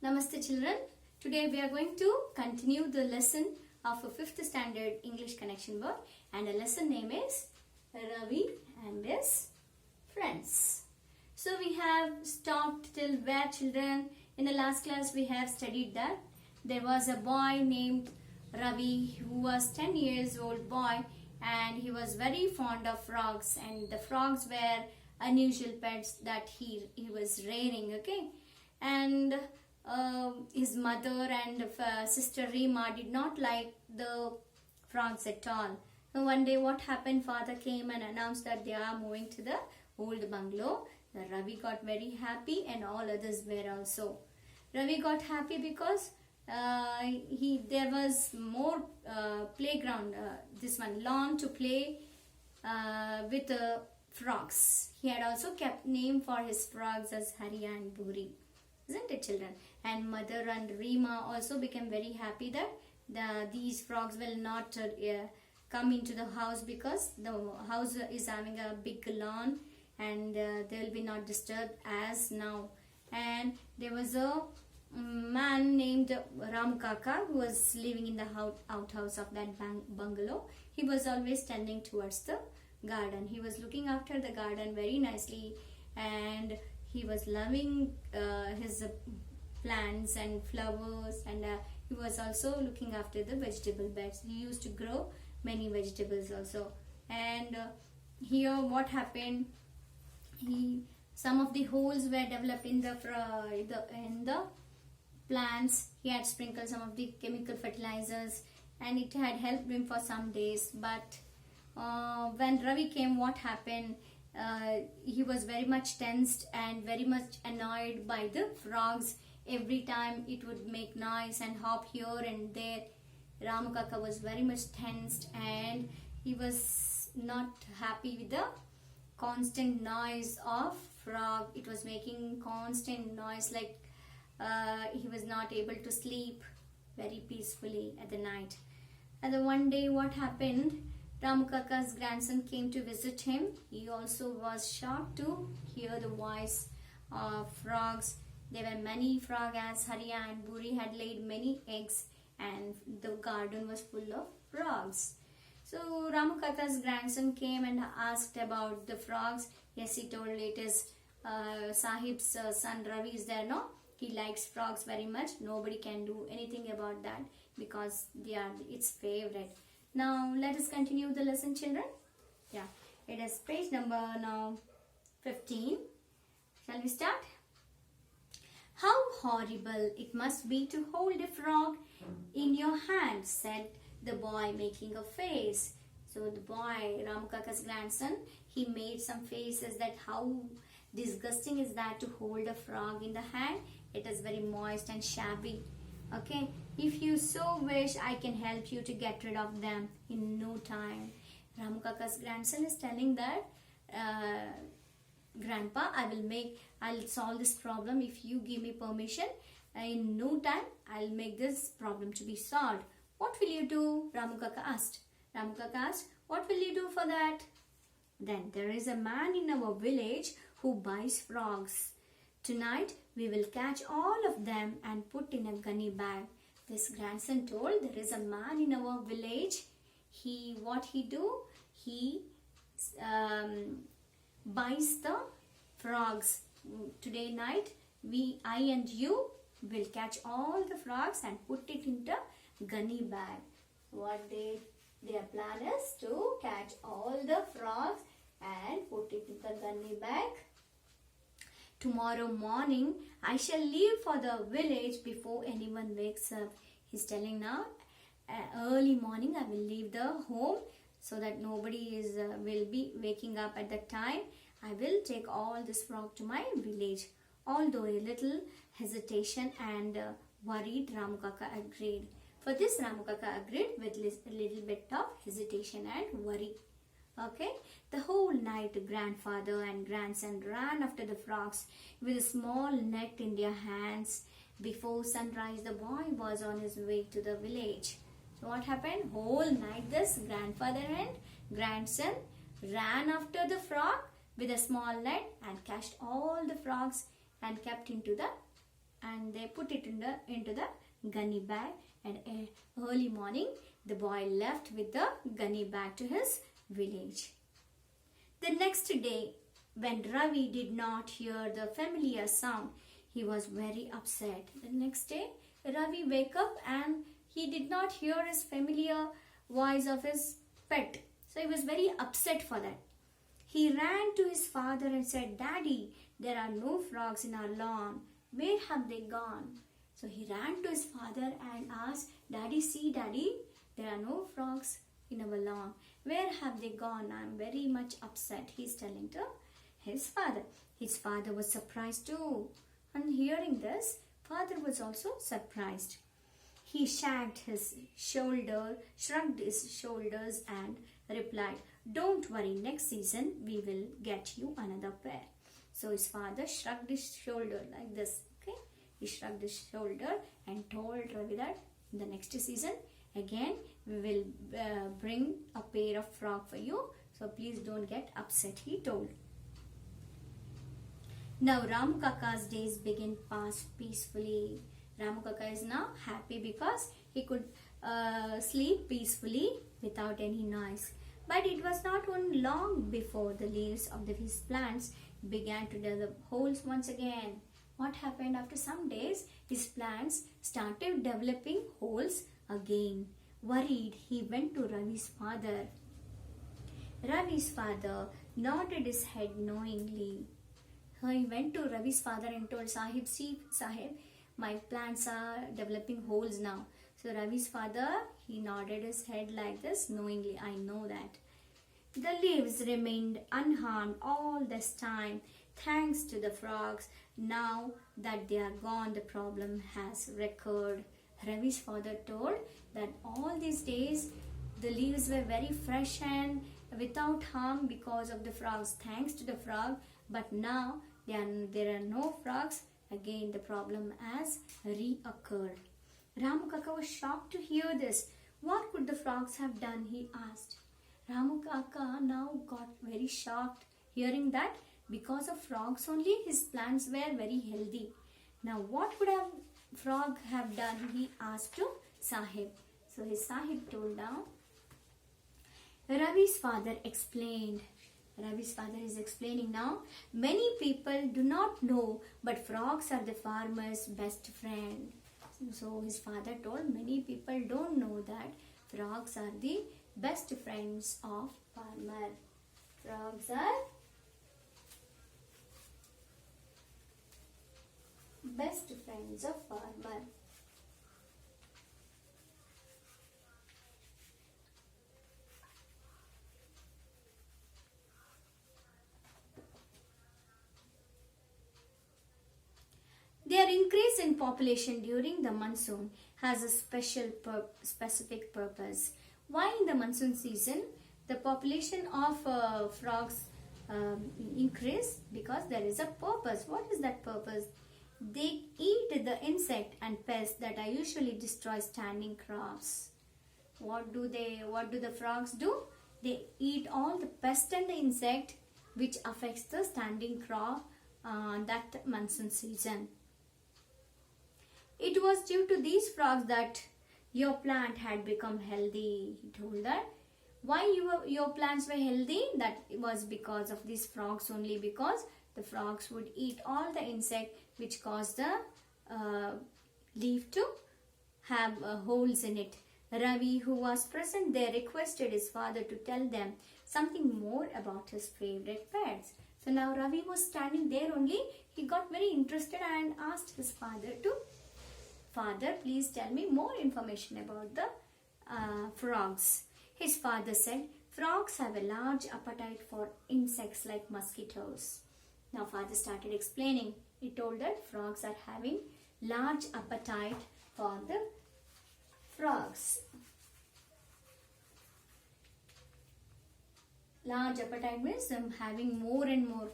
Namaste children. Today we are going to continue the lesson of a 5th standard English connection word, and the lesson name is Ravi and his friends. So we have stopped till where, children? In the last class we have studied that there was a boy named Ravi who was 10 years old boy, and he was very fond of frogs, and the frogs were unusual pets that he was rearing, okay? And his mother and sister Rima did not like the frogs at all. So one day what happened, father came and announced that they are moving to the old bungalow. The Ravi got very happy and all others were also. Ravi got happy because there was more playground, this one lawn to play with frogs. He had also kept name for his frogs as Hari and Buri. Isn't it, children? And mother and Rima also became very happy that these frogs will not come into the house, because the house is having a big lawn and they will be not disturbed as now. And there was a man named Ram Kaka who was living in the outhouse of that bungalow. He was always tending towards the garden. He was looking after the garden very nicely, and he was loving his plants and flowers, and he was also looking after the vegetable beds. He used to grow many vegetables also. And here what happened, some of the holes were developed in the plants. He had sprinkled some of the chemical fertilizers, and it had helped him for some days. But when Ravi came, what happened, he was very much tensed and very much annoyed by the frogs. Every time it would make noise and hop here and there. Ramu Kaka was very much tensed, and he was not happy with the constant noise of frog. It was making constant noise, like he was not able to sleep very peacefully at the night. And then one day what happened, Ramu Kaka's grandson came to visit him. He also was shocked to hear the voice of frogs. There were many frogs, as Hariya and Buri had laid many eggs, and the garden was full of frogs. So Ramu Kaka's grandson came and asked about the frogs. Yes, he told, it is Sahib's son Ravi is there, no? He likes frogs very much. Nobody can do anything about that because they are its favorite. Now let us continue the lesson, children. Yeah, it is page number now 15. Shall we start? How horrible it must be to hold a frog in your hand, said the boy, making a face. So the boy, Ramu Kaka's grandson, he made some faces that how disgusting is that to hold a frog in the hand. It is very moist and shabby. Okay, if you so wish, I can help you to get rid of them in no time. Ramu Kaka's grandson is telling that, Grandpa, I'll solve this problem if you give me permission. In no time, I'll make this problem to be solved. What will you do? Ramu Kaka asked. Ramu Kaka asked, what will you do for that? Then there is a man in our village who buys frogs. Tonight, we will catch all of them and put in a gunny bag. This grandson told, there is a man in our village. What he do? He buys the frogs. Today night, I and you will catch all the frogs and put it in the gunny bag. Their plan is to catch all the frogs and put it in the gunny bag. Tomorrow morning, I shall leave for the village before anyone wakes up. He's telling now, early morning I will leave the home so that nobody will be waking up at that time. I will take all this frog to my village. Although a little hesitation and worried, Ramu Kaka agreed. For this, Ramu Kaka agreed with a little bit of hesitation and worry. Okay, the whole night grandfather and grandson ran after the frogs with a small net in their hands. Before sunrise, the boy was on his way to the village. So what happened? Whole night this grandfather and grandson ran after the frog with a small net and catched all the frogs and kept into the and they put it into the gunny bag, and early morning the boy left with the gunny bag to his village. The next day, when Ravi did not hear the familiar sound, he was very upset. The next day, Ravi wake up and he did not hear his familiar voice of his pet. So he was very upset for that. He ran to his father and said, "Daddy, there are no frogs in our lawn. Where have they gone?" So he ran to his father and asked, "Daddy, see, Daddy, there are no frogs in our lawn. Where have they gone? I am very much upset," he's telling to his father. His father was surprised too. On hearing this, father was also surprised. He shrugged his shoulders and replied, "Don't worry, next season we will get you another pair." So his father shrugged his shoulder like this. Okay, he shrugged his shoulder and told Ravi that in the next season again we will bring a pair of frog for you. So please don't get upset, he told. Now Ramu Kaka's days began pass peacefully. Ramu Kaka is now happy because he could sleep peacefully without any noise. But it was not long before the leaves of his plants began to develop holes once again. What happened? After some days, his plants started developing holes again. Worried, he went to Ravi's father. Ravi's father nodded his head knowingly. He went to Ravi's father and told, "Sahib, see, Sahib, my plants are developing holes now." So Ravi's father, he nodded his head like this knowingly. "I know that." The leaves remained unharmed all this time thanks to the frogs. Now that they are gone, the problem has recurred. Ravi's father told that all these days the leaves were very fresh and without harm because of the frogs, thanks to the frog. But now there are no frogs. Again, the problem has reoccurred. Ramu Kaka was shocked to hear this. What could the frogs have done? He asked. Ramu Kaka now got very shocked hearing that because of frogs only his plants were very healthy. Now what could a frog have done? He asked to Sahib. So his Sahib told now. Ravi's father explained. Ravi's father is explaining now. Many people do not know, but frogs are the farmer's best friend. So his father told many people don't know that frogs are the best friends of farmer. Frogs are best friends of farmer. Their increase in population during the monsoon has a specific purpose. Why in the monsoon season the population of frogs increase? Because there is a purpose. What is that purpose? They eat the insect and pests that are usually destroy standing crops. What do the frogs do? They eat all the pest and the insect which affects the standing crop that monsoon season. It was due to these frogs that your plant had become healthy. He told that. Why your plants were healthy? That was because of these frogs only, because the frogs would eat all the insect which caused the leaf to have holes in it. Ravi, who was present there, requested his father to tell them something more about his favorite pets. So now Ravi was standing there only. He got very interested and asked his father to, "Father, please tell me more information about the frogs." His father said, "Frogs have a large appetite for insects like mosquitoes." Now father started explaining. He told that frogs are having large appetite for the frogs. Large appetite means them having more and more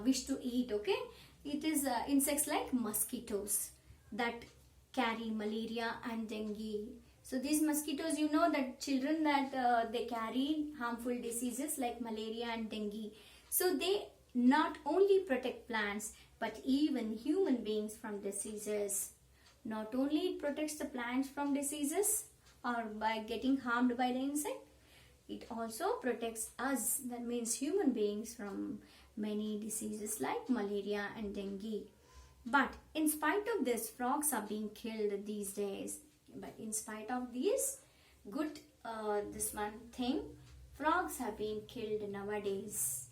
wish to eat, okay? It is insects like mosquitoes that carry malaria and dengue. So these mosquitoes, you know that children that they carry harmful diseases like malaria and dengue. So they not only protect plants, but even human beings from diseases. Not only it protects the plants from diseases or by getting harmed by the insect, it also protects us, that means human beings, from many diseases like malaria and dengue. But in spite of this, frogs are being killed these days. But in spite of these good, this one thing, frogs are being killed nowadays.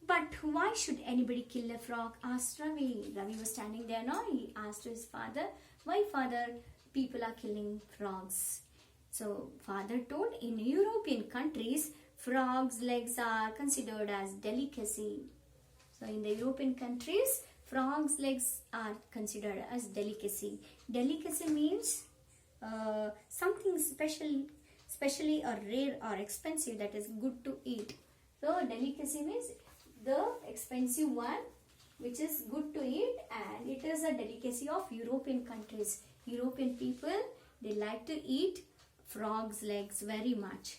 But why should anybody kill a frog? Asked Ravi. Ravi was standing there now. He asked his father, why father, people are killing frogs? So father told, in European countries, frogs' legs are considered as delicacy. So in the European countries, frogs' legs are considered as delicacy. Delicacy means something special, specially or rare or expensive that is good to eat. So delicacy means the expensive one which is good to eat, and it is a delicacy of European countries. European people, they like to eat frogs' legs very much.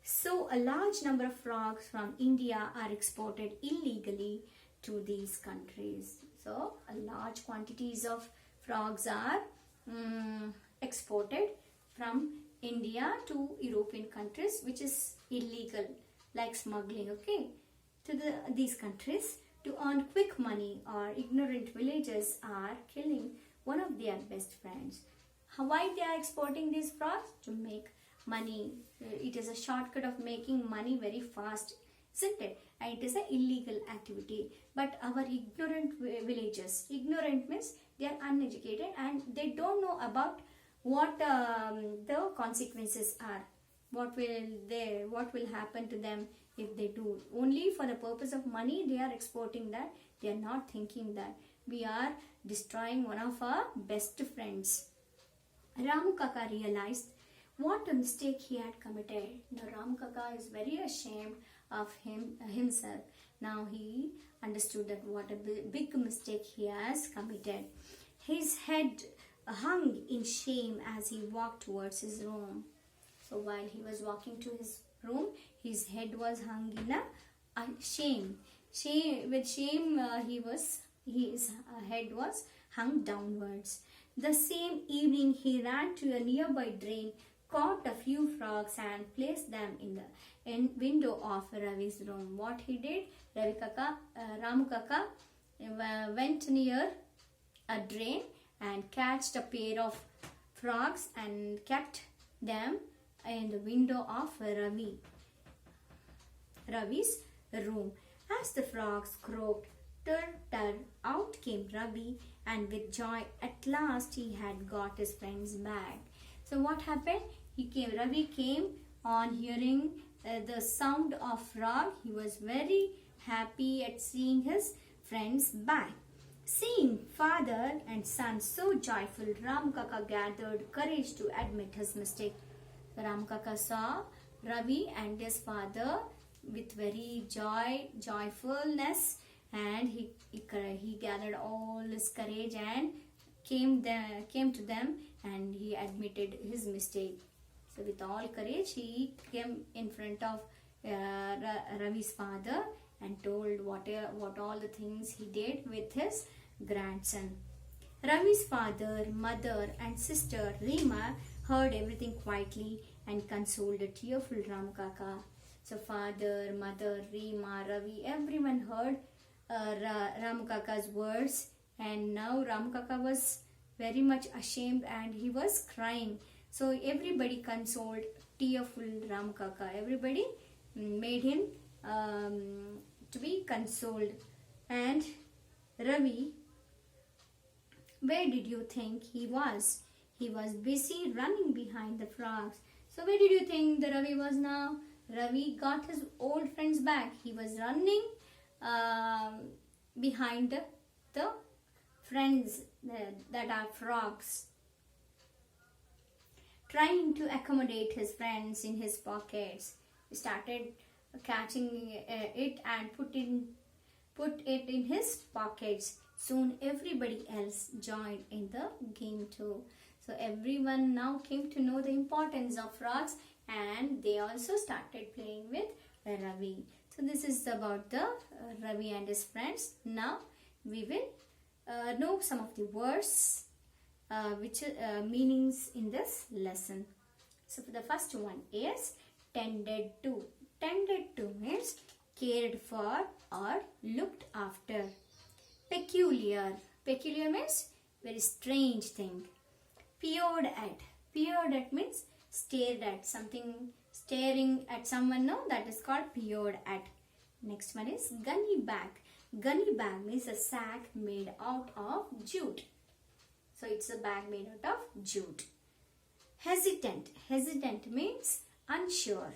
So a large number of frogs from India are exported illegally to these countries. So a large quantities of frogs are exported from India to European countries, which is illegal, like smuggling, okay, to these countries to earn quick money, or ignorant villagers are killing one of their best friends. Why they are exporting these frogs? To make money. It is a shortcut of making money very fast, isn't it? And it is an illegal activity. But our ignorant villagers, ignorant means they are uneducated and they don't know about what the consequences are. What will happen to them if they do. Only for the purpose of money they are exporting that. They are not thinking that we are destroying one of our best friends. Ramu Kaka realized what a mistake he had committed. Now Ramu Kaka is very ashamed of himself. Now he understood that what a big mistake he has committed. His head hung in shame as he walked towards his room. So while he was walking to his room, his head was hung in a shame. His head was hung downwards. The same evening, he ran to a nearby drain, caught a few frogs and placed them in the window of Ravi's room. What he did, Ramu Kaka went near a drain and catched a pair of frogs and kept them in the window of Ravi's room. As the frogs croaked, out came Ravi, and with joy at last he had got his friends back. So what happened? Ravi came on hearing the sound of frog. He was very happy at seeing his friends back. Seeing father and son so joyful, Ram Kaka gathered courage to admit his mistake. Ram Kaka saw Ravi and his father with very joyfulness, and he gathered all his courage and came to them, and he admitted his mistake. So with all courage, he came in front of Ravi's father and told what all the things he did with his grandson. Ravi's father, mother and sister Rima heard everything quietly and consoled a tearful Ram Kaka. So father, mother, Rima, Ravi, everyone heard Ram Kaka's words, and now Ram Kaka was very much ashamed and he was crying. So everybody consoled tearful Ram Kaka. Everybody made him to be consoled. And Ravi, where did you think he was? He was busy running behind the frogs. So where did you think the Ravi was now? Ravi got his old friends back. He was running behind the friends that are frogs, trying to accommodate his friends in his pockets. He started catching it and put it in his pockets. Soon everybody else joined in the game too. So everyone now came to know the importance of frogs, and they also started playing with Ravi. So So this is about the Ravi and his friends. Now we will know some of the words which meanings in this lesson. So for the first one is tended to. Tended to means cared for or looked after. Peculiar. Peculiar means very strange thing. Peered at. Peered at means stared at. Something staring at someone, no? That is called peered at. Next one is gunny bag. Gunny bag means a sack made out of jute. So it's a bag made out of jute. Hesitant. Hesitant means unsure.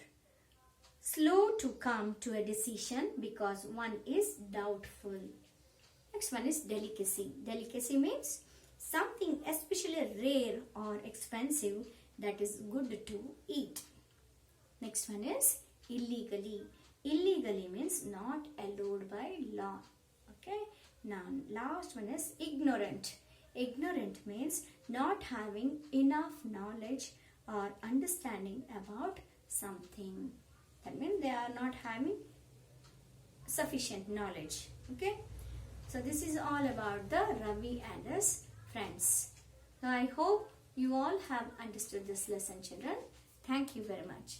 Slow to come to a decision because one is doubtful. Next one is delicacy. Delicacy means something especially rare or expensive that is good to eat. Next one is illegally. Illegally means not allowed by law. Okay. Now last one is ignorant. Ignorant means not having enough knowledge or understanding about something. That means they are not having sufficient knowledge. Okay. So this is all about the Ravi and his friends. So I hope you all have understood this lesson, children. Thank you very much.